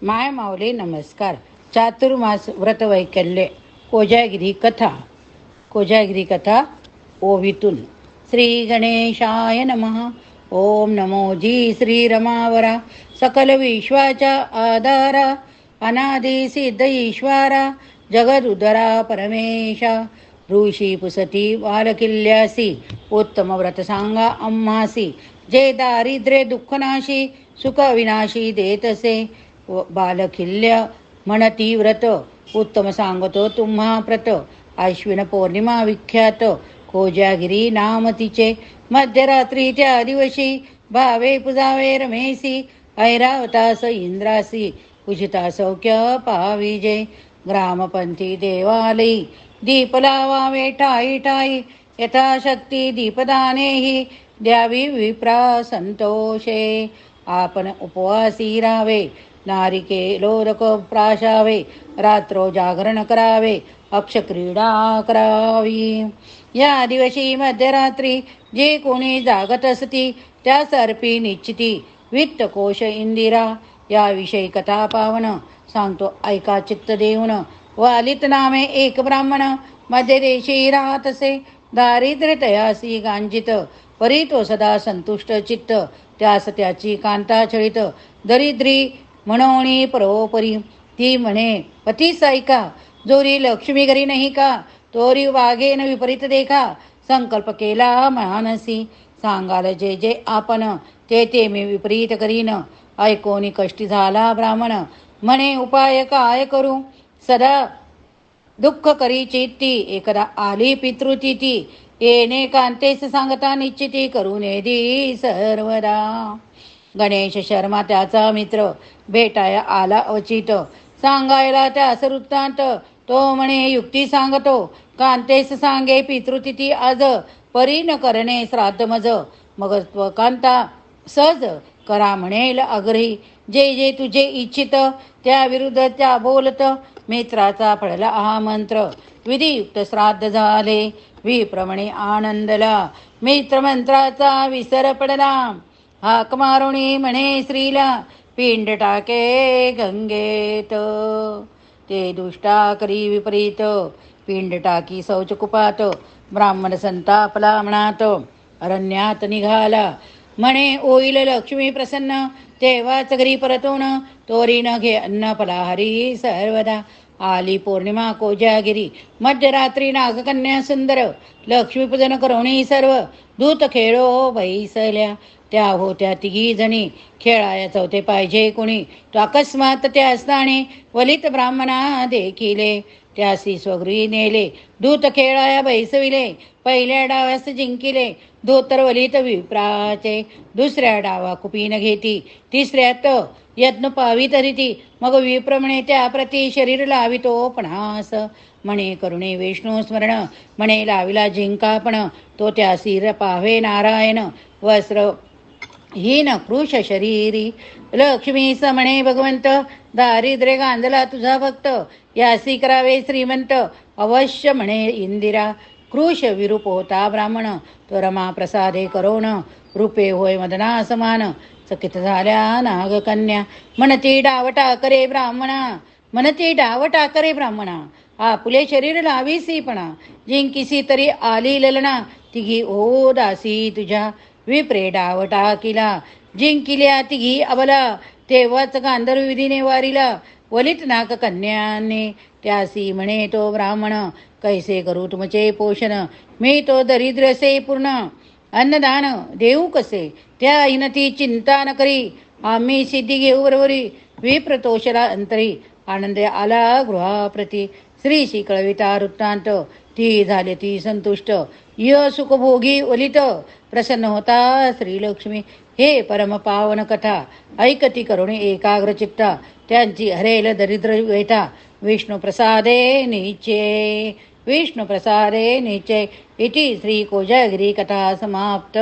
माय माऊली नमस्कार. चातुर्मास व्रतवैकल्य कोजागिरी कथा ओवीतून. श्री गणेशाय नमः. ओम नमो जी श्री रमावरा, सकल विश्वाचा आधारा, अनादि सिद्ध ईश्वरा, जगदुदरा परमेशा. ऋषी पुसती बालकिल्ल्यासी, उत्तम व्रत सांगा आम्हासी. जे दारिद्र्य दुःखनाशी, सुख विनाशी देतसे. बालकिल्य म्हणती व्रत, उत्तम सांगतो तुम्हा प्रत. आश्विन पौर्णिमा विख्यात, कोजागिरी नाम तिचे. मध्यरात्री त्या दिवशी, भावे पुजावे रमेसी. ऐरावतास इंद्रासी, पूजिता सौख्य पाविजे. ग्रामपंथी देवालयी, दीप लावावे ठाई ठाई. यथाशक्ती दीपदानेही, द्यावी विप्रा संतोषे. आपण उपवासी राहावे, नारिकेलोदक प्राशावे. रात्रो जागरण करावे, अक्षक्रीडा करावी. या दिवशी मध्यरात्री जे कोणी जागत असती, त्या सर्पी निश्चिती. वित्तकोश इंदिरा, याविषयी कथा पावन. सांगतो ऐका चित्त देऊन. वालित नामे एक ब्राह्मण, मध्य देशी राहतसे. दारिद्र्य तयासी गांजित, परी तो सदा संतुष्ट चित्त. त्यास त्याची कांता छळीत, दरिद्री म्हणोनी परोपरी. ती म्हणे पतीस ऐका, जोरी लक्ष्मी घरी नाही का. तोरी वागेन विपरीत देखा, संकल्प केला मानसी. सांगाल जे जे आपण, ते ते मी विपरीत करीन. ऐकोनी कष्टी झाला ब्राह्मण, म्हणे उपाय काय करू. सदा दुःख करी चित्ती, एकदा आली पितृतिथी. येणे कांतेस सांगता निश्चिती, करून दी सर्वदा. गणेश शर्मा त्याचा मित्र, भेटाया आला अवचित. सांगायला त्यास वृत्तांत, तो म्हणे युक्ती सांगतो. कांतेस सांगे पितृतिथी आज, परी न करणे श्राद्ध मज. मग कांता सहज करा म्हणेल आग्रही. जे जे तुझे इच्छित, त्या विरुद्ध त्या बोलत. मित्राचा फळला हा मंत्र, विधियुक्त श्राद्ध झाले. विप्रमणे आनंदला, मित्र मंत्राचा विसर पडला. हाक मारुणी म्हणे स्त्रीला, पिंड टाके गंगेत. ते दुष्टा करी विपरीत, पिंड टाकी शौच कुपात. ब्राह्मण संतापला मनात, अरण्यात निघाला. म्हणे होईल लक्ष्मी प्रसन्न, तेव्हाच घरी परतून. तोरी न घे अन्न फलाहारी सर्वदा. आली पौर्णिमा कोजागिरी, मध्यरात्री नागकन्या सुंदर. लक्ष्मीपूजन करोणी सर्व, दूत खेळो बैसल्या. त्या होत्या तिघी जणी, खेळाया चौथे पाहिजे कुणी. तो अकस्मात त्या स्थानी, वलित ब्राह्मणा देखिले. त्यासी स्वगृही नेले, दूत खेळाया बैसविले. पहिल्या डावास जिंकिले, धोतर वलित विप्राचे. दुसऱ्या डावा कुपीन घेती, तिसऱ्यात यज्ञ पावित रीती. मग विप्रमणे त्या प्रती शरीर लावितो पणास. म्हणे करुणे विष्णू स्मरण, म्हणे लाविला जिंकापण. तो त्यासी पावे नारायण, वस्त्र हीन कृश शरीरी. लक्ष्मी समणे भगवंत, दारिद्र्य गांजला तुझा भक्त. यासी करावे श्रीमंत, अवश्य म्हणे इंदिरा. कृश विरूप होता ब्राह्मण, तो रमा प्रसादे करोन. रूपे होय मदना समान, चकित झाल्या नागकन्या. म्हणती डावटा करे ब्राह्मणा. आपुले शरीर लावीसी पणा. जिंकिसी तरी आली ललना, तिघी ओ दासी तुझ्या. विप्रे डाव टाकिला, जिंकिल्या तिघी अबला. तेव्हाच गांधर्व विधीने वारिला, वलित नाग कन्याने. त्यासी म्हणे तो ब्राह्मण, कैसे करू तुमचे पोषण. मी तो दरिद्रसे पूर्ण, अन्नदान देऊ कसे. त्या हिनती चिंता न करी, आम्ही सिद्धी घेऊ बरोबरी. विप्रतोषला अंतरी, आनंद आला गृहाप्रती. श्रीशी कळविता वृत्तांत, ती झाले ती संतुष्ट. य सुखभोगी वलित, प्रसन्न होता श्रीलक्ष्मी. हे परम पावन कथा, ऐकती करुणी एकाग्र चित्ता. त्यांची हरेल दरिद्र वेता, विष्णू प्रसादे निचे. इति श्री कोजागिरी कथा समाप्त.